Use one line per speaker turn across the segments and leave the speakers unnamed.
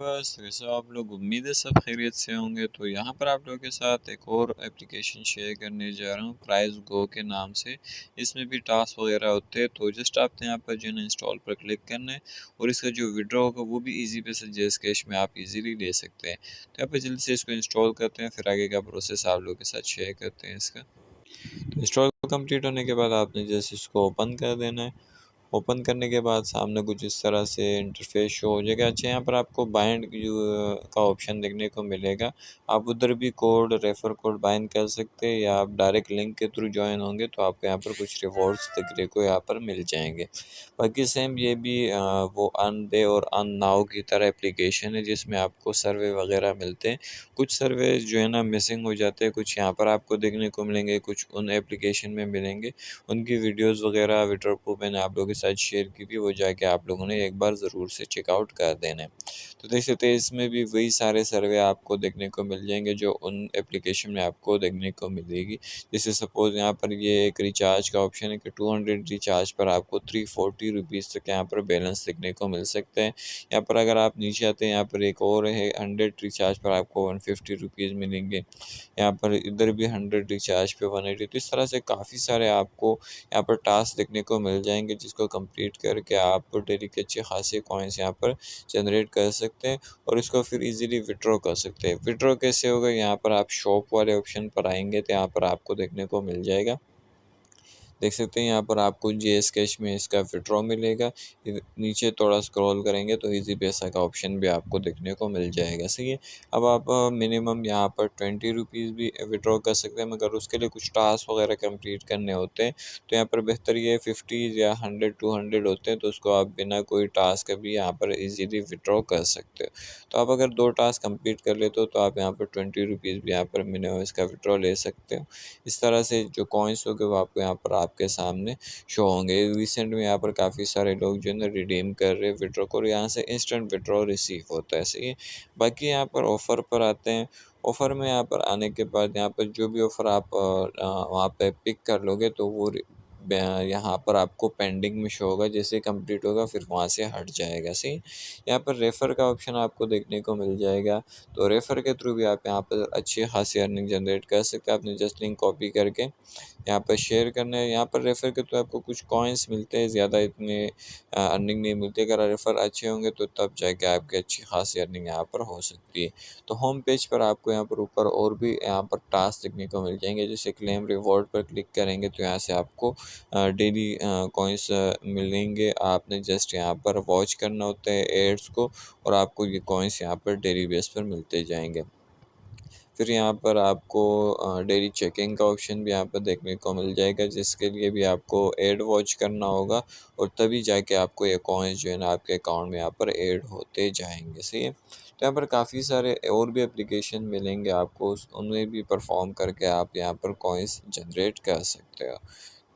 बस वैसे आप लोग उम्मीद है सब खैरियत से होंगे। तो यहाँ पर आप लोगों के साथ एक और एप्लीकेशन शेयर करने जा रहा हूँ प्राइस गो के नाम से। इसमें भी टास्क वगैरह होते हैं, तो जस्ट आपने यहाँ पर जो है ना इंस्टॉल पर क्लिक करना है और इसका जो विड्रॉ होगा वो भी इजी पैसे जैस कैश में आप इजीली ले सकते हैं। तो यहाँ पर जल्दी से इसको इंस्टॉल करते हैं, फिर आगे का प्रोसेस आप लोगों के साथ शेयर करते हैं इसका। तो इंस्टॉल कंप्लीट होने के बाद आपने जैसे इसको ओपन कर देना है। ओपन करने के बाद सामने कुछ इस तरह से इंटरफेस शो हो जाएगा। अच्छा, यहाँ पर आपको बाइंड का ऑप्शन देखने को मिलेगा। आप उधर भी कोड रेफर कोड बाइंड कर सकते हैं या आप डायरेक्ट लिंक के थ्रू ज्वाइन होंगे तो आपको यहाँ पर कुछ रिवॉर्ड्स देखने को यहाँ पर मिल जाएंगे। बाकी सेम ये भी वो अर्न डे और अर्न नाउ की तरह एप्लीकेशन है जिसमें आपको सर्वे वगैरह मिलते हैं। कुछ सर्वे जो है ना मिसिंग हो जाते हैं, कुछ यहाँ पर आपको देखने को मिलेंगे, कुछ उन एप्लीकेशन में मिलेंगे। उनकी वीडियोस वगैरह विड्रॉ प्रूफ मैंने आप लोगों के साथ शेयर की थी, वो जाके आप लोगों ने एक बार ज़रूर से चेकआउट कर देना है। तो देख सकते हैं इसमें भी वही सारे सर्वे आपको देखने को मिल जाएंगे जो उन एप्लीकेशन में आपको देखने को मिलेगी। जैसे सपोज़ यहाँ पर ये एक रिचार्ज का ऑप्शन है कि 200 रिचार्ज पर आपको 340 रुपीज़ तक यहाँ पर बैलेंस देखने को मिल सकते हैं। यहाँ पर अगर आप नीचे आते हैं, यहाँ पर एक और है 100 रिचार्ज पर आपको 150 रुपीज़ मिलेंगे। यहाँ पर इधर भी 100 रिचार्ज पे 180। तो इस तरह से काफ़ी सारे आपको यहाँ पर टास्क देखने को मिल जाएंगे जिसको कंप्लीट करके आप डेली के अच्छे खासे कॉइन्स यहाँ पर जनरेट कर सकते हैं और इसको फिर इजीली विड्रॉ कर सकते हैं। विड्रॉ कैसे होगा, यहाँ पर आप शॉप वाले ऑप्शन पर आएंगे तो यहाँ पर आपको देखने को मिल जाएगा। देख सकते हैं यहाँ पर आपको जेएस कैश में इसका विड्रॉ मिलेगा। नीचे थोड़ा स्क्रॉल करेंगे तो इजी पैसा का ऑप्शन भी आपको देखने को मिल जाएगा। सही है। अब आप मिनिमम यहाँ पर 20 रुपीज़ भी विड्रॉ कर सकते हैं, मगर उसके लिए कुछ टास्क वगैरह कंप्लीट करने होते हैं। तो यहाँ पर बेहतर ये 50 या 100-200 होते हैं, तो उसको आप बिना कोई टास्क भी यहाँ पर इजीली विड्रॉ कर सकते हो। तो आप अगर 2 टास्क कंप्लीट कर लेते हो तो आप यहाँ पर 20 रुपीज़ भी यहाँ पर मिनिमम इसका विड्रॉ ले सकते हो। इस तरह से जो कॉइन्स होंगे वो आपको यहाँ पर आपके सामने शो होंगे। रिसेंट में यहाँ पर काफ़ी सारे लोग जो है ना रिडीम कर रहे हैं विड्रॉ को, और यहाँ से इंस्टेंट विड्रॉ रिसीव होता है। सही है। बाकी यहाँ पर ऑफ़र पर आते हैं। ऑफ़र में यहाँ पर आने के बाद यहाँ पर जो भी ऑफ़र आप वहाँ पे पिक कर लोगे तो वो यहाँ पर आपको पेंडिंग में शो होगा। जैसे कंप्लीट होगा फिर वहाँ से हट जाएगा। सही। यहाँ पर रेफ़र का ऑप्शन आपको देखने को मिल जाएगा। तो रेफ़र के थ्रू भी आप यहाँ पर अच्छी खासी अर्निंग जनरेट कर सकते हैं। आपने जस्ट लिंक कॉपी करके यहाँ पर शेयर करना है। यहाँ पर रेफ़र के तो आपको कुछ कॉइन्स मिलते हैं, ज़्यादा इतने अर्निंग नहीं मिलती। अगर रेफ़र अच्छे होंगे तो तब जाके आपकी अच्छी खासी अर्निंग यहाँ पर हो सकती है। तो होम पेज पर आपको यहाँ पर ऊपर और भी यहाँ पर टास्क देखने को मिल जाएंगे। जैसे क्लेम रिवॉर्ड पर क्लिक करेंगे तो यहाँ से आपको डेली कॉइन्स मिलेंगे। आपने जस्ट यहाँ पर वॉच करना होता है एड्स को और आपको ये कॉइन्स यहाँ पर डेली बेस पर मिलते जाएंगे। फिर यहाँ पर आपको डेली चेकिंग का ऑप्शन भी यहाँ पर देखने को मिल जाएगा, जिसके लिए भी आपको ऐड वॉच करना होगा और तभी जाके आपको ये कॉइन्स जो है ना आपके अकाउंट में यहाँ पर ऐड होते जाएंगे। सही है। तो यहाँ पर काफ़ी सारे और भी एप्लीकेशन मिलेंगे आपको, उनमें भी परफॉर्म करके आप यहाँ पर कॉइन्स जनरेट कर सकते हो।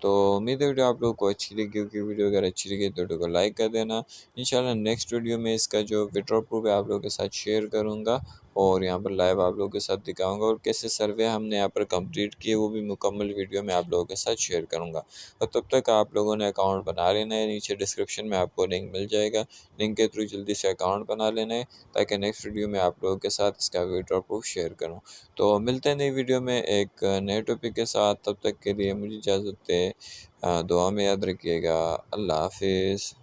तो उम्मीद है वीडियो आप लोगों को अच्छी लगी होगी। वीडियो अगर अच्छी लगी तो वीडियो को लाइक कर देना। इंशाल्लाह नेक्स्ट वीडियो में इसका जो विड्रॉ प्रूफ है आप लोगों के साथ शेयर करूँगा और यहाँ पर लाइव आप लोगों के साथ दिखाऊंगा और कैसे सर्वे हमने यहाँ पर कंप्लीट किए वो भी मुकम्मल वीडियो में आप लोगों के साथ शेयर करूँगा। और तब तक आप लोगों ने अकाउंट बना लेना है, नीचे डिस्क्रिप्शन में आपको लिंक मिल जाएगा। लिंक के थ्रू जल्दी से अकाउंट बना लेना है ताकि नेक्स्ट वीडियो में आप लोगों के साथ इसका विड्रॉ प्रूफ शेयर करूँ। तो मिलते हैं नई वीडियो में एक नए टॉपिक के साथ। तब तक के लिए मुझे इजाज़त है। दुआ में याद रखिएगा। अल्लाह हाफिज़।